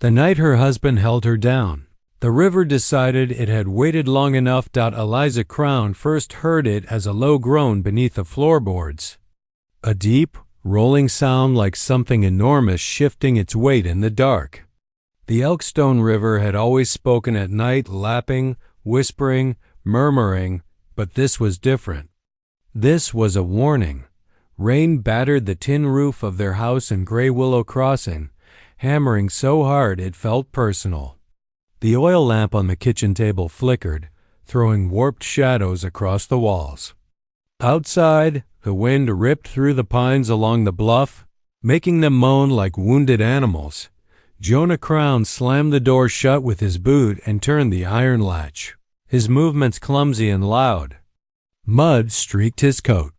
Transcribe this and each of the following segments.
The night her husband held her down, the river decided it had waited long enough. Eliza Crowne first heard it as a low groan beneath the floorboards, a deep, rolling sound like something enormous shifting its weight in the dark. The Elkstone River had always spoken at night, lapping, whispering, murmuring, but this was different. This was a warning. Rain battered the tin roof of their house in Graywillow Crossing, hammering so hard it felt personal. The oil lamp on the kitchen table flickered, throwing warped shadows across the walls. Outside, the wind ripped through the pines along the bluff, making them moan like wounded animals. Jonah Crowne slammed the door shut with his boot and turned the iron latch, his movements clumsy and loud. Mud streaked his coat.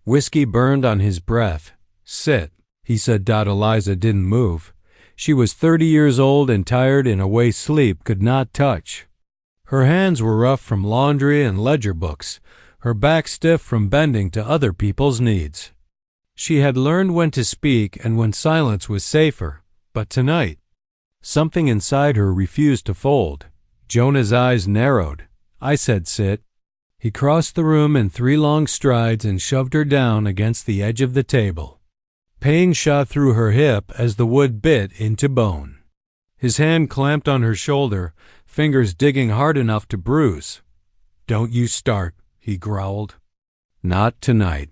Whiskey burned on his breath. "Sit," he said. Eliza didn't move. She was 30 years old and tired in a way sleep could not touch. Her hands were rough from laundry and ledger books, her back stiff from bending to other people's needs. She had learned when to speak and when silence was safer, but tonight, something inside her refused to fold. Jonah's eyes narrowed. "I said sit." He crossed the room in 3 long strides and shoved her down against the edge of the table. Pain shot through her hip as the wood bit into bone. His hand clamped on her shoulder, fingers digging hard enough to bruise. "Don't you start," he growled. "Not tonight."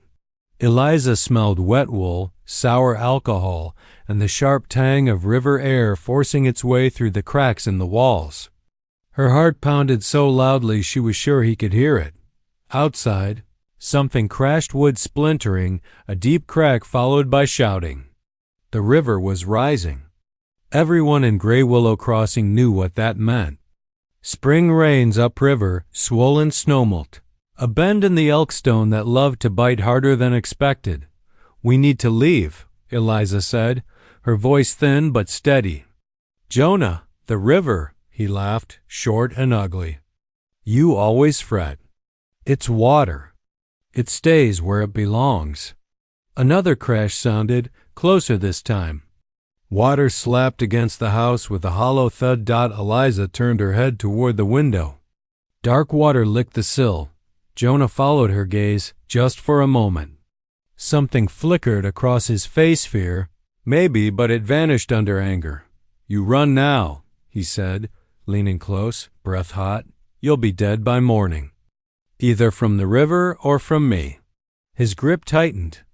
Eliza smelled wet wool, sour alcohol, and the sharp tang of river air forcing its way through the cracks in the walls. Her heart pounded so loudly she was sure he could hear it. Outside, something crashed, wood splintering, a deep crack followed by shouting. The river was rising. Everyone in Graywillow Crossing knew what that meant. Spring rains upriver, swollen snowmelt, a bend in the Elkstone that loved to bite harder than expected. "We need to leave," Eliza said, her voice thin but steady. "Jonah, the river," he laughed, short and ugly. "You always fret. It's water. It stays where it belongs." Another crash sounded, closer this time. Water slapped against the house with a hollow thud. Eliza turned her head toward the window. Dark water licked the sill. Jonah followed her gaze just for a moment. Something flickered across his face, fear, maybe, but it vanished under anger. "You run now," he said, leaning close, breath hot. "You'll be dead by morning. Either from the river or from me." His grip tightened.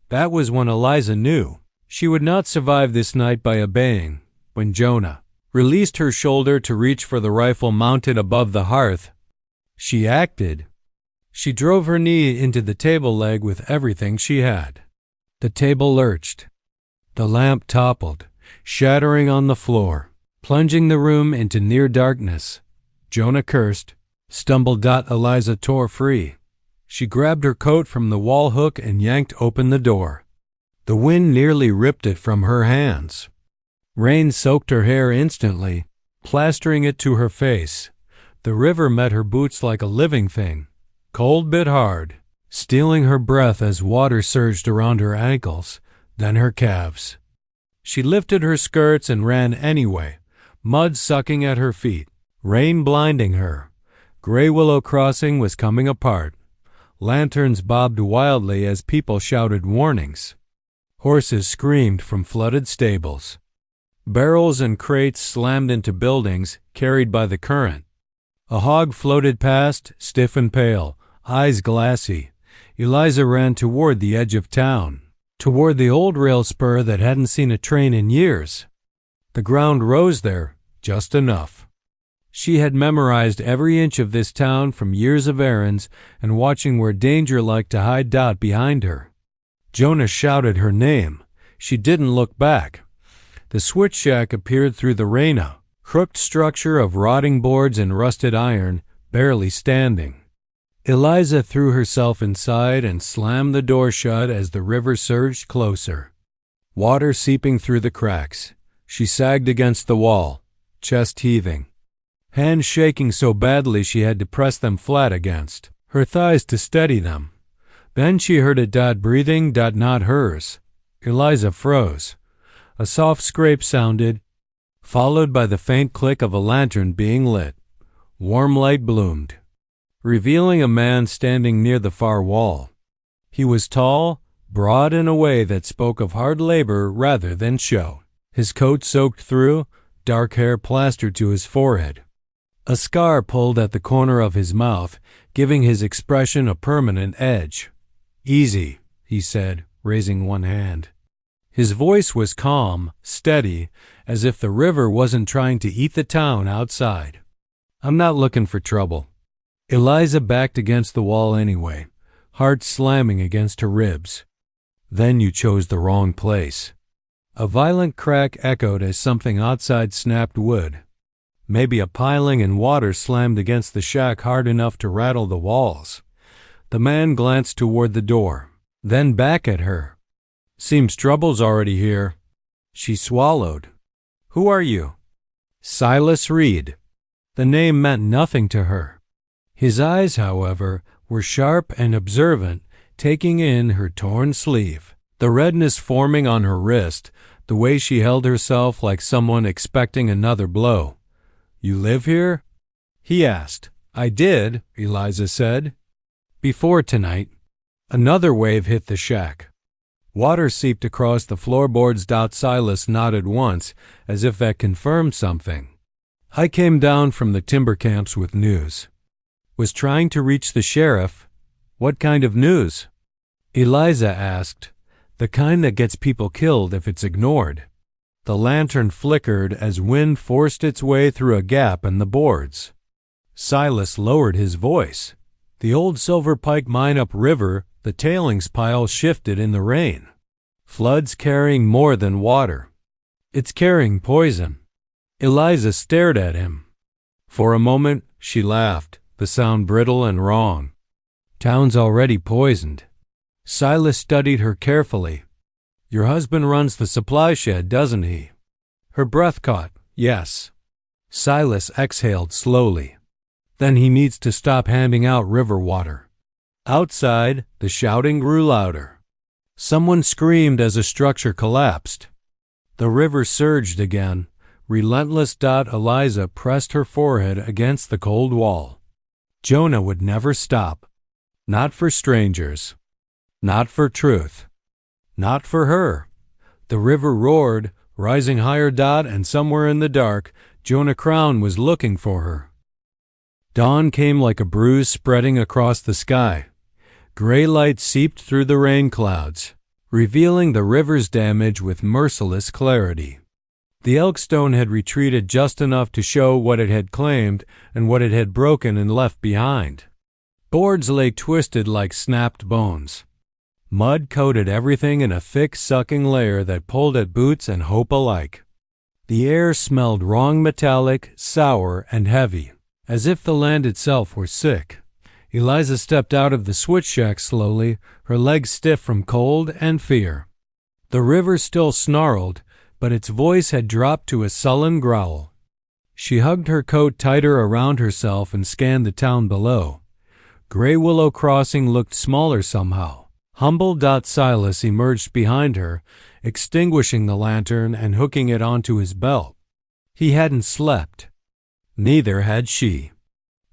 That was when Eliza knew she would not survive this night by obeying. When Jonah released her shoulder to reach for the rifle mounted above the hearth, she acted. She drove her knee into the table leg with everything she had. The table lurched. The lamp toppled, shattering on the floor, plunging the room into near darkness. Jonah cursed, stumbled. Eliza tore free. She grabbed her coat from the wall hook and yanked open the door. The wind nearly ripped it from her hands. Rain soaked her hair instantly, plastering it to her face. The river met her boots like a living thing. Cold bit hard, stealing her breath as water surged around her ankles, then her calves. She lifted her skirts and ran anyway, mud sucking at her feet, rain blinding her. Graywillow Crossing was coming apart. Lanterns bobbed wildly as people shouted warnings. Horses screamed from flooded stables. Barrels and crates slammed into buildings, carried by the current. A hog floated past, stiff and pale, eyes glassy. Eliza ran toward the edge of town, toward the old rail spur that hadn't seen a train in years. The ground rose there, just enough. She had memorized every inch of this town from years of errands and watching where danger liked to hide. Behind her, Jonah shouted her name. She didn't look back. The switch shack appeared through the rain, a crooked structure of rotting boards and rusted iron, barely standing. Eliza threw herself inside and slammed the door shut as the river surged closer. Water seeping through the cracks. She sagged against the wall, chest heaving, hands shaking so badly she had to press them flat against her thighs to steady them. Then she heard it. Breathing. Not hers. Eliza froze. A soft scrape sounded. followed by the faint click of a lantern being lit. Warm light bloomed, revealing a man standing near the far wall. He was tall, broad in a way that spoke of hard labor rather than show. His coat soaked through, dark hair plastered to his forehead. A scar pulled at the corner of his mouth, giving his expression a permanent edge. "Easy," he said, raising one hand. His voice was calm, steady, as if the river wasn't trying to eat the town outside. "I'm not looking for trouble." Eliza backed against the wall anyway, heart slamming against her ribs. "Then you chose the wrong place." A violent crack echoed as something outside snapped wood. Maybe a piling and water slammed against the shack hard enough to rattle the walls. The man glanced toward the door, then back at her. "Seems trouble's already here." She swallowed. "Who are you?" "Silas Reed." The name meant nothing to her. His eyes, however, were sharp and observant, taking in her torn sleeve, the redness forming on her wrist, the way she held herself like someone expecting another blow. "You live here?" he asked. "I did," Eliza said. "Before tonight." Another wave hit the shack. Water seeped across the floorboards. Silas nodded once, as if that confirmed something. "I came down from the timber camps with news. Was trying to reach the sheriff." "What kind of news?" Eliza asked. "The kind that gets people killed if it's ignored." The lantern flickered as wind forced its way through a gap in the boards. Silas lowered his voice. "The old Silver Pike mine upriver, the tailings pile shifted in the rain. Flood's carrying more than water. It's carrying poison." Eliza stared at him. For a moment, she laughed, the sound brittle and wrong. "Town's already poisoned." Silas studied her carefully. "Your husband runs the supply shed, doesn't he?" Her breath caught. "Yes." Silas exhaled slowly. "Then he needs to stop handing out river water." Outside, the shouting grew louder. Someone screamed as a structure collapsed. The river surged again. Relentless. Eliza pressed her forehead against the cold wall. Jonah would never stop. Not for strangers. Not for truth. Not for her. The river roared, rising higher. And somewhere in the dark, Jonah Crowne was looking for her. Dawn came like a bruise spreading across the sky. Gray light seeped through the rain clouds, revealing the river's damage with merciless clarity. The Elkstone had retreated just enough to show what it had claimed and what it had broken and left behind. Boards lay twisted like snapped bones. Mud coated everything in a thick, sucking layer that pulled at boots and hope alike. The air smelled wrong, metallic, sour, and heavy, as if the land itself were sick. Eliza stepped out of the switch shack slowly, her legs stiff from cold and fear. The river still snarled, but its voice had dropped to a sullen growl. She hugged her coat tighter around herself and scanned the town below. Graywillow Crossing looked smaller somehow. Humble. Silas emerged behind her, extinguishing the lantern and hooking it onto his belt. He hadn't slept. Neither had she.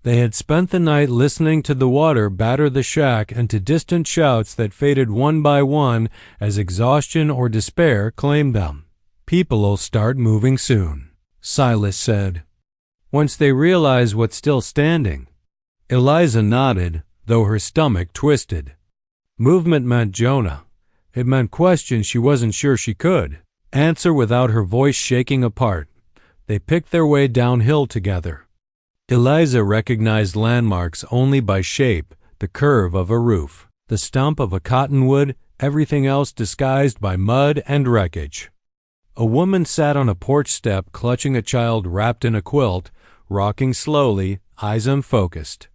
They had spent the night listening to the water batter the shack and to distant shouts that faded one by one as exhaustion or despair claimed them. "People'll start moving soon," Silas said. "Once they realize what's still standing." Eliza nodded, though her stomach twisted. Movement meant Jonah. It meant questions she wasn't sure she could answer without her voice shaking apart. They picked their way downhill together. Eliza recognized landmarks only by shape, the curve of a roof, the stump of a cottonwood, everything else disguised by mud and wreckage. A woman sat on a porch step clutching a child wrapped in a quilt, rocking slowly, eyes unfocused.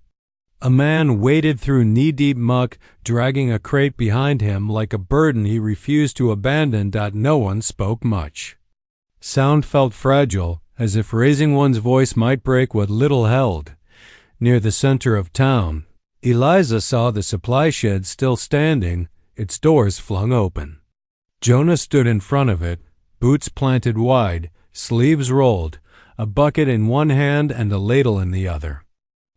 A man waded through knee-deep muck, dragging a crate behind him like a burden he refused to abandon. No one spoke much. Sound felt fragile, as if raising one's voice might break what little held. Near the center of town, Eliza saw the supply shed still standing, its doors flung open. Jonah stood in front of it, boots planted wide, sleeves rolled, a bucket in one hand and a ladle in the other.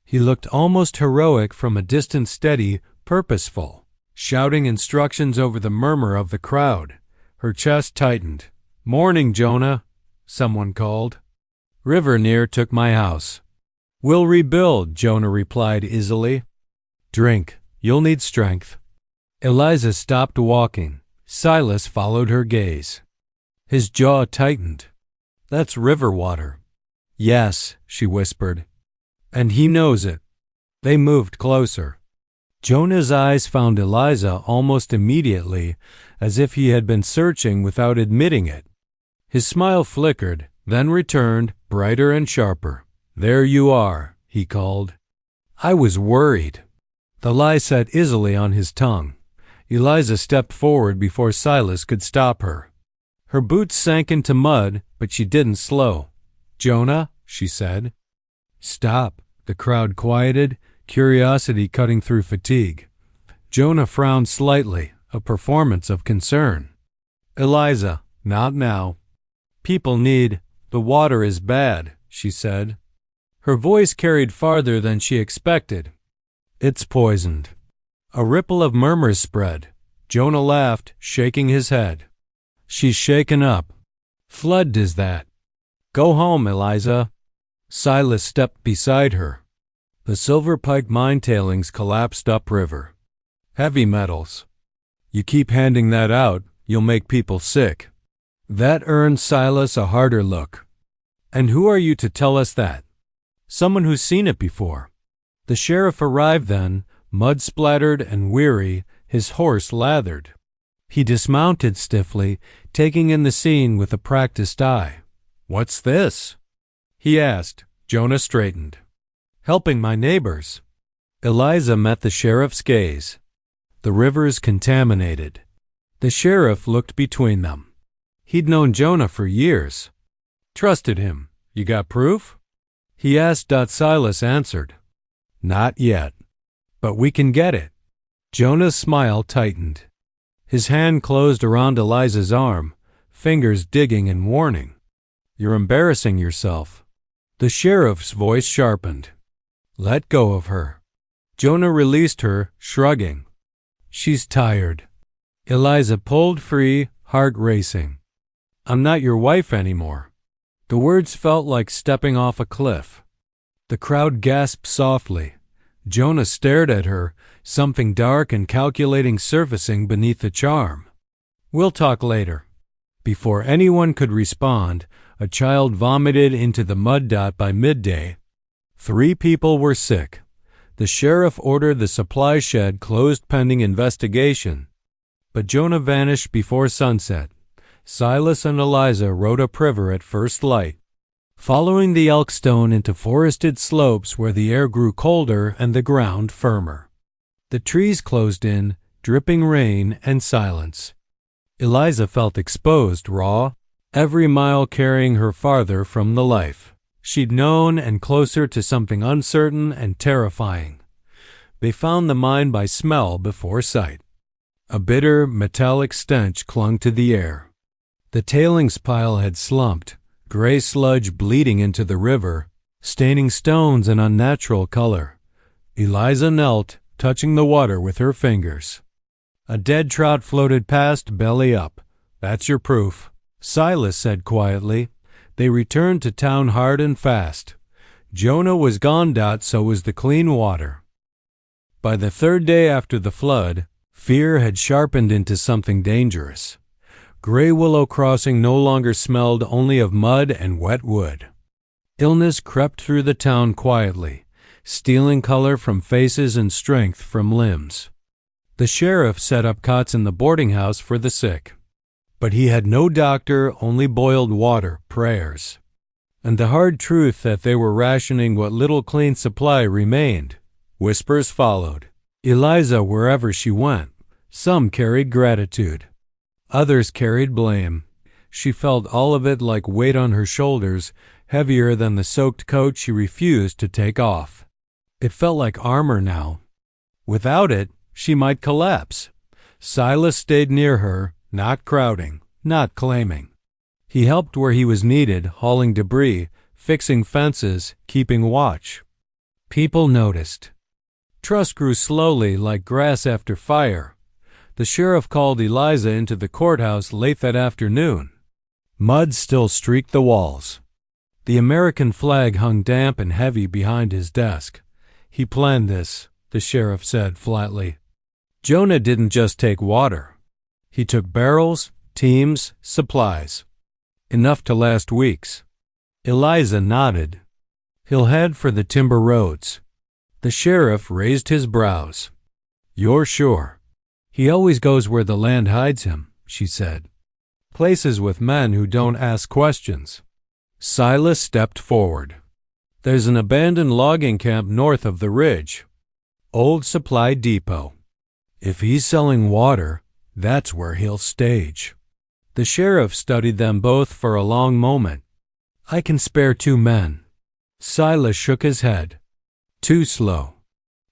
He looked almost heroic from a distance, steady, purposeful, shouting instructions over the murmur of the crowd. Her chest tightened. "Morning, Jonah," someone called. "River near took my house." "We'll rebuild," Jonah replied easily. "Drink. You'll need strength." Eliza stopped walking. Silas followed her gaze. His jaw tightened. "That's river water." "Yes," she whispered. "And he knows it." They moved closer. Jonah's eyes found Eliza almost immediately, as if he had been searching without admitting it. His smile flickered, then returned, brighter and sharper. "There you are," he called. "I was worried." The lie sat easily on his tongue. Eliza stepped forward before Silas could stop her. Her boots sank into mud, but she didn't slow. "Jonah," she said. "Stop." The crowd quieted, curiosity cutting through fatigue. Jonah frowned slightly, a performance of concern. "Eliza, not now. People need— the water is bad," she said. Her voice carried farther than she expected. "It's poisoned." A ripple of murmurs spread. Jonah laughed, shaking his head. "She's shaken up. Flood is that. Go home, Eliza." Silas stepped beside her. The Silver Pike mine tailings collapsed upriver. "Heavy metals. You keep handing that out, you'll make people sick." That earned Silas a harder look. "And who are you to tell us that?" "Someone who's seen it before." The sheriff arrived then, mud-splattered and weary, his horse lathered. He dismounted stiffly, taking in the scene with a practiced eye. "What's this?" he asked. Jonah straightened. "Helping my neighbors." Eliza met the sheriff's gaze. "The river's contaminated." The sheriff looked between them. He'd known Jonah for years. Trusted him. "You got proof?" he asked. Silas answered. "Not yet. But we can get it." Jonah's smile tightened. His hand closed around Eliza's arm, fingers digging and warning. "You're embarrassing yourself." The sheriff's voice sharpened. "Let go of her." Jonah released her, shrugging. "She's tired." Eliza pulled free, heart racing. "I'm not your wife anymore." The words felt like stepping off a cliff. The crowd gasped softly. Jonah stared at her, something dark and calculating surfacing beneath the charm. "We'll talk later." Before anyone could respond, a child vomited into the mud dot by midday. 3 people were sick. The sheriff ordered the supply shed closed pending investigation. But Jonah vanished before sunset. Silas and Eliza rode upriver at first light, following the Elkstone into forested slopes where the air grew colder and the ground firmer. The trees closed in, dripping rain and silence. Eliza felt exposed, raw, every mile carrying her farther from the life she'd known and closer to something uncertain and terrifying. They found the mine by smell before sight. A bitter, metallic stench clung to the air. The tailings pile had slumped, gray sludge bleeding into the river, staining stones an unnatural color. Eliza knelt, touching the water with her fingers. A dead trout floated past, belly up. "That's your proof," Silas said quietly. They returned to town hard and fast. Jonah was gone. So was the clean water. By the 3rd day after the flood, fear had sharpened into something dangerous. Graywillow Crossing no longer smelled only of mud and wet wood. Illness crept through the town quietly, stealing color from faces and strength from limbs. The sheriff set up cots in the boarding house for the sick. But he had no doctor, only boiled water, prayers, and the hard truth that they were rationing what little clean supply remained. Whispers followed. Eliza, wherever she went, some carried gratitude. Others carried blame. She felt all of it like weight on her shoulders, heavier than the soaked coat she refused to take off. It felt like armor now. Without it, she might collapse. Silas stayed near her, not crowding, not claiming. He helped where he was needed, hauling debris, fixing fences, keeping watch. People noticed. Trust grew slowly like grass after fire. The sheriff called Eliza into the courthouse late that afternoon. Mud still streaked the walls. The American flag hung damp and heavy behind his desk. He planned this, the sheriff said flatly. Jonah didn't just take water. He took barrels, teams, supplies. Enough to last weeks. Eliza nodded. He'll head for the timber roads. The sheriff raised his brows. You're sure? He always goes where the land hides him, she said. Places with men who don't ask questions. Silas stepped forward. There's an abandoned logging camp north of the ridge. Old supply depot. If he's selling water, that's where he'll stage. The sheriff studied them both for a long moment. I can spare 2 men. Silas shook his head. Too slow.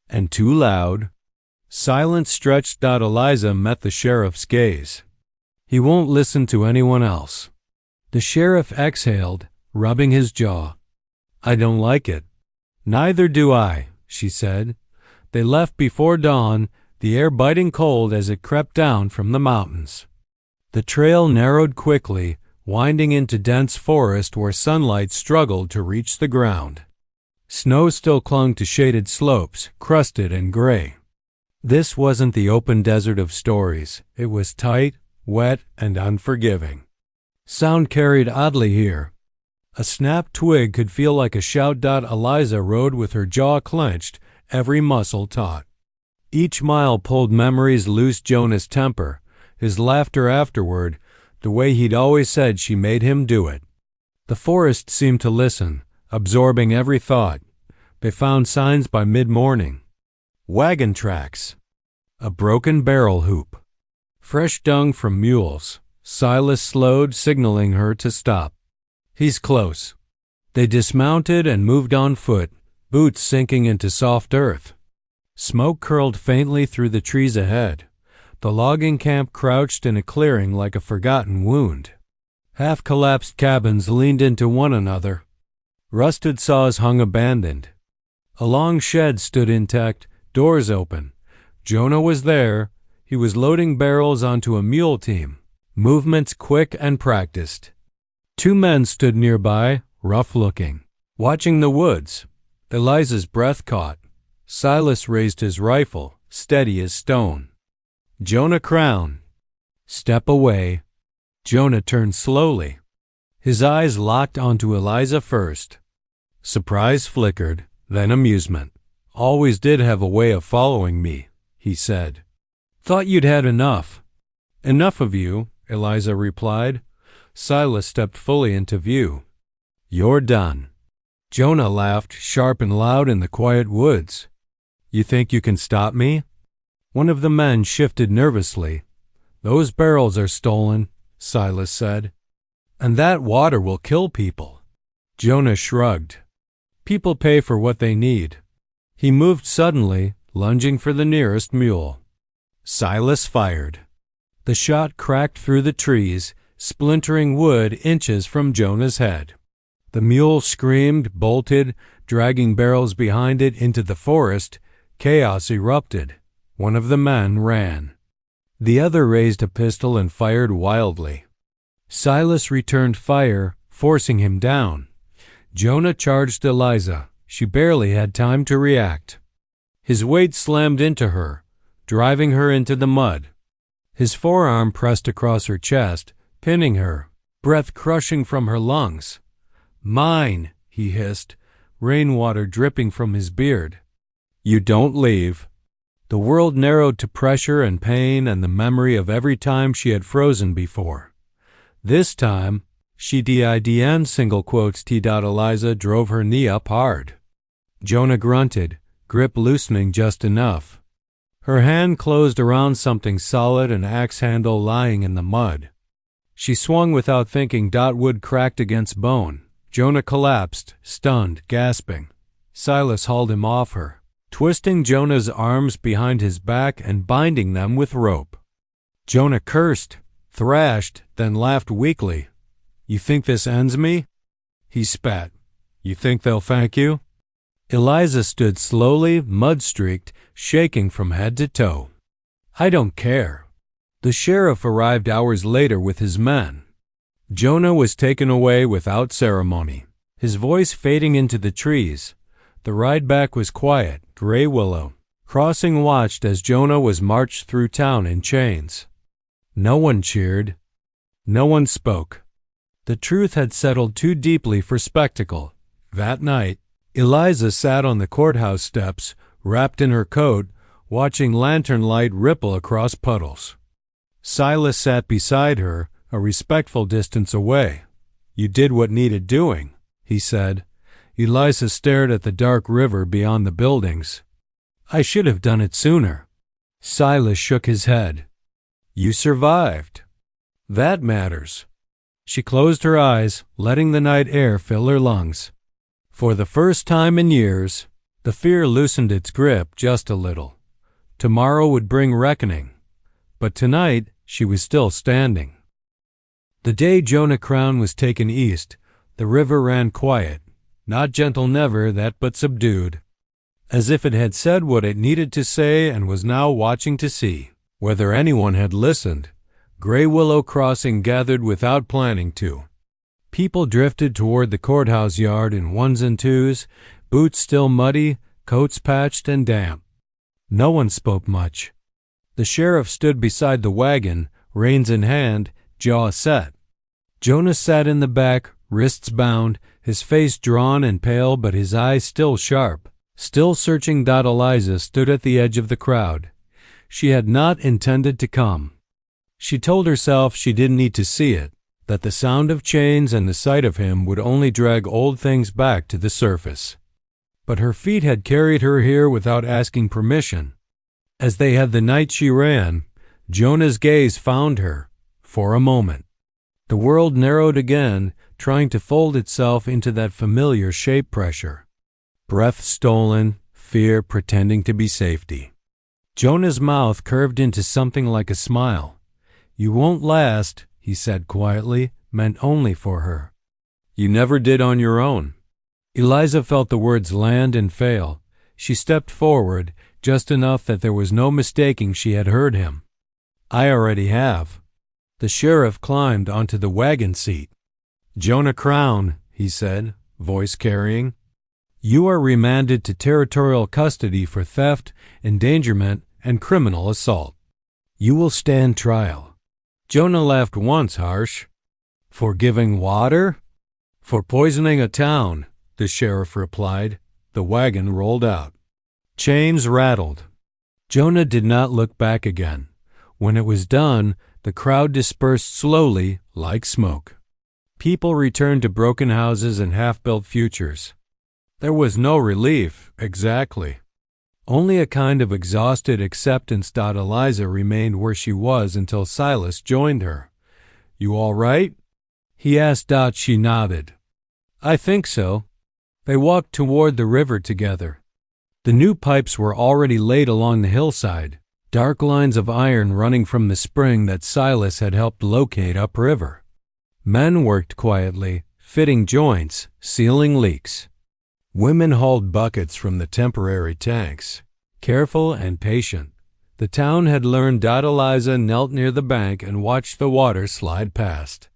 And too loud. Silence stretched. Eliza met the sheriff's gaze. He won't listen to anyone else. The sheriff exhaled, rubbing his jaw. I don't like it. Neither do I, she said. They left before dawn, the air biting cold as it crept down from the mountains. The trail narrowed quickly, winding into dense forest where sunlight struggled to reach the ground. Snow still clung to shaded slopes, crusted and gray. This wasn't the open desert of stories. It was tight, wet, and unforgiving. Sound carried oddly here. A snapped twig could feel like a shout. Eliza rode with her jaw clenched, every muscle taut. Each mile pulled memories loose. Jonah's temper, his laughter afterward, the way he'd always said she made him do it. The forest seemed to listen, absorbing every thought. They found signs by mid-morning. Wagon tracks. A broken barrel hoop. Fresh dung from mules. Silas slowed, signaling her to stop. He's close. They dismounted and moved on foot, boots sinking into soft earth. Smoke curled faintly through the trees ahead. The logging camp crouched in a clearing like a forgotten wound. Half-collapsed cabins leaned into one another. Rusted saws hung abandoned. A long shed stood intact, doors open. Jonah was there. He was loading barrels onto a mule team, movements quick and practiced. 2 men stood nearby, rough-looking, watching the woods. Eliza's breath caught. Silas raised his rifle, steady as stone. Jonah Crowne. Step away. Jonah turned slowly. His eyes locked onto Eliza first. Surprise flickered, then amusement. Always did have a way of following me, he said. Thought you'd had enough. Enough of you, Eliza replied. Silas stepped fully into view. You're done. Jonah laughed, sharp and loud in the quiet woods. You think you can stop me? One of the men shifted nervously. Those barrels are stolen, Silas said. And that water will kill people. Jonah shrugged. People pay for what they need. He moved suddenly, lunging for the nearest mule. Silas fired. The shot cracked through the trees, splintering wood inches from Jonah's head. The mule screamed, bolted, dragging barrels behind it into the forest. Chaos erupted. One of the men ran. The other raised a pistol and fired wildly. Silas returned fire, forcing him down. Jonah charged Eliza. She barely had time to react. His weight slammed into her, driving her into the mud. His forearm pressed across her chest, pinning her, breath crushing from her lungs. Mine, he hissed, rainwater dripping from his beard. You don't leave. The world narrowed to pressure and pain and the memory of every time she had frozen before. This time, she didn't, single quotes T. Eliza drove her knee up hard. Jonah grunted, grip loosening just enough. Her hand closed around something solid, an axe handle lying in the mud. She swung without thinking. Wood cracked against bone. Jonah collapsed, stunned, gasping. Silas hauled him off her, twisting Jonah's arms behind his back and binding them with rope. Jonah cursed, thrashed, then laughed weakly. You think this ends me? He spat. You think they'll thank you? Eliza stood slowly, mud-streaked, shaking from head to toe. I don't care. The sheriff arrived hours later with his men. Jonah was taken away without ceremony, his voice fading into the trees. The ride back was quiet. Graywillow Crossing watched as Jonah was marched through town in chains. No one cheered. No one spoke. The truth had settled too deeply for spectacle. That night, Eliza sat on the courthouse steps, wrapped in her coat, watching lantern light ripple across puddles. Silas sat beside her, a respectful distance away. You did what needed doing, he said. Eliza stared at the dark river beyond the buildings. I should have done it sooner. Silas shook his head. You survived. That matters. She closed her eyes, letting the night air fill her lungs. For the first time in years, the fear loosened its grip just a little. Tomorrow would bring reckoning. But tonight, she was still standing. The day Jonah Crowne was taken east, the river ran quiet, not gentle never, that but subdued, as if it had said what it needed to say and was now watching to see whether anyone had listened. Graywillow Crossing gathered without planning to. People drifted toward the courthouse yard in ones and twos, boots still muddy, coats patched and damp. No one spoke much. The sheriff stood beside the wagon, reins in hand, jaw set. Jonah sat in the back, wrists bound, his face drawn and pale but his eyes still sharp. Still searching. Eliza stood at the edge of the crowd. She had not intended to come. She told herself she didn't need to see it, that the sound of chains and the sight of him would only drag old things back to the surface. But her feet had carried her here without asking permission. As they had the night she ran, Jonah's gaze found her, for a moment. The world narrowed again, trying to fold itself into that familiar shape pressure. Breath stolen, fear pretending to be safety. Jonah's mouth curved into something like a smile. You won't last, he said quietly, meant only for her. You never did on your own. Eliza felt the words land and fail. She stepped forward, just enough that there was no mistaking she had heard him. I already have. The sheriff climbed onto the wagon seat. Jonah Crowne, he said, voice carrying. You are remanded to territorial custody for theft, endangerment, and criminal assault. You will stand trial. Jonah laughed once harsh. For giving water? For poisoning a town, the sheriff replied. The wagon rolled out. Chains rattled. Jonah did not look back again. When it was done, the crowd dispersed slowly, like smoke. People returned to broken houses and half-built futures. There was no relief, exactly. Only a kind of exhausted acceptance. Eliza remained where she was until Silas joined her. You all right? He asked. She nodded. I think so. They walked toward the river together. The new pipes were already laid along the hillside, dark lines of iron running from the spring that Silas had helped locate upriver. Men worked quietly, fitting joints, sealing leaks. Women hauled buckets from the temporary tanks, careful and patient. The town had learned. Eliza knelt near the bank and watched the water slide past.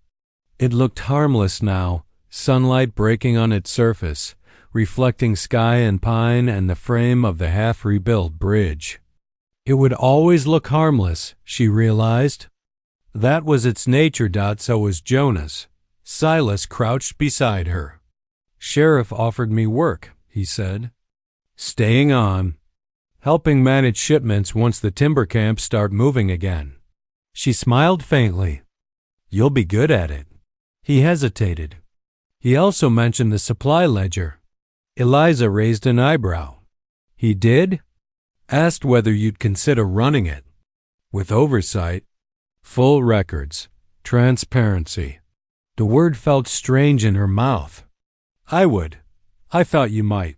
It looked harmless now, sunlight breaking on its surface, reflecting sky and pine and the frame of the half-rebuilt bridge. It would always look harmless, she realized. That was its nature. So was Jonah's. Silas crouched beside her. Sheriff offered me work, he said. Staying on. Helping manage shipments once the timber camps start moving again. She smiled faintly. You'll be good at it. He hesitated. He also mentioned the supply ledger. Eliza raised an eyebrow. He did? Asked whether you'd consider running it. With oversight. Full records. Transparency. The word felt strange in her mouth. I would. I thought you might.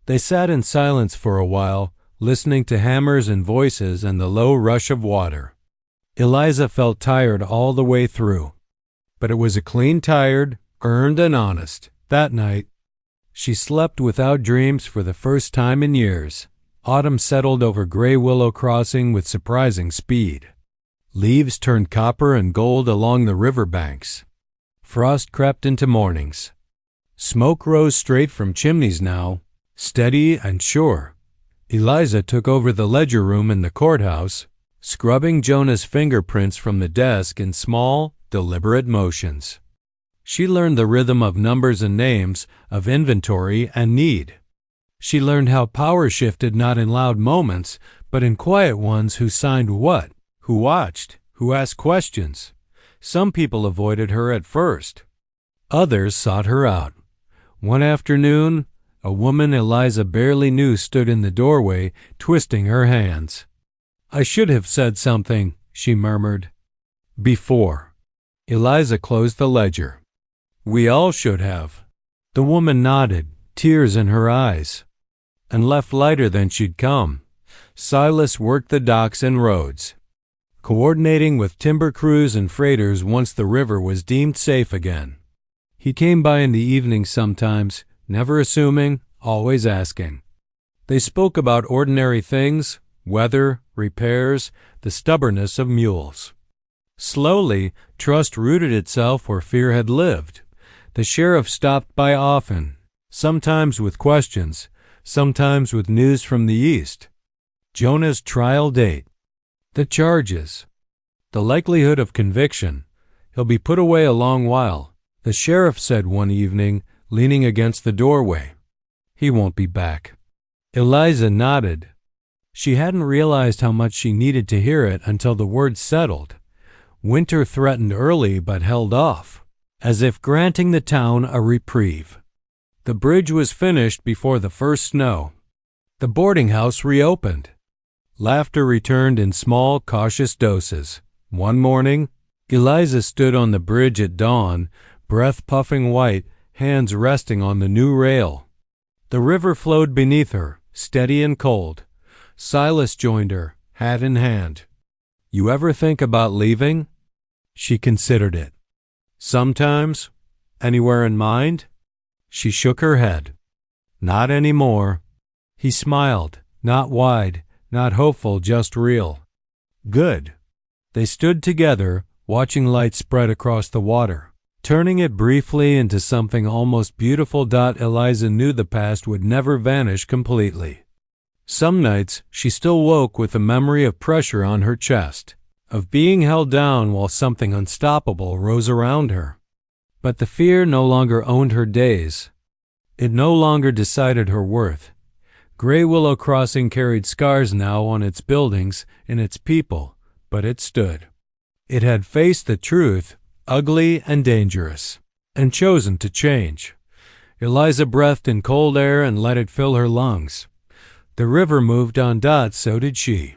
They sat in silence for a while, listening to hammers and voices and the low rush of water. Eliza felt tired all the way through. but it was a clean tired, earned and honest. That night, she slept without dreams for the first time in years. Autumn settled over Graywillow Crossing with surprising speed. Leaves turned copper and gold along the river banks. Frost crept into mornings. Smoke rose straight from chimneys now, steady and sure. Eliza took over the ledger room in the courthouse, scrubbing Jonah's fingerprints from the desk in small, deliberate motions. She learned the rhythm of numbers and names, of inventory and need. She learned how power shifted not in loud moments, but in quiet ones who signed what, who watched, who asked questions. Some people avoided her at first. Others sought her out. One afternoon, a woman Eliza barely knew stood in the doorway, twisting her hands. "I should have said something," she murmured. "Before." Eliza closed the ledger. "We all should have." The woman nodded, tears in her eyes, and left lighter than she'd come. Silas worked the docks and roads, coordinating with timber crews and freighters once the river was deemed safe again. He came by in the evening sometimes, never assuming, always asking. They spoke about ordinary things, weather, repairs, the stubbornness of mules. Slowly, trust rooted itself where fear had lived. The sheriff stopped by often, sometimes with questions, sometimes with news from the east. Jonah's trial date, the charges, the likelihood of conviction. "He'll be put away a long while," the sheriff said one evening, leaning against the doorway. "He won't be back." Eliza nodded. She hadn't realized how much she needed to hear it until the word settled. Winter threatened early but held off, as if granting the town a reprieve. The bridge was finished before the first snow. The boarding house reopened. Laughter returned in small, cautious doses. One morning, Eliza stood on the bridge at dawn, breath puffing white, hands resting on the new rail. The river flowed beneath her, steady and cold. Silas joined her, hat in hand. "You ever think about leaving?" She considered it. "Sometimes. Anywhere in mind?" She shook her head. "Not anymore." He smiled, not wide, not hopeful, just real. "Good." They stood together, watching light spread across the water, turning it briefly into something almost beautiful. Eliza knew the past would never vanish completely. Some nights she still woke with a memory of pressure on her chest, of being held down while something unstoppable rose around her. But the fear no longer owned her days. It no longer decided her worth. Graywillow Crossing carried scars now on its buildings and its people, but it stood. It had faced the truth, ugly and dangerous, and chosen to change. Eliza breathed in cold air and let it fill her lungs. The river moved on. So did she.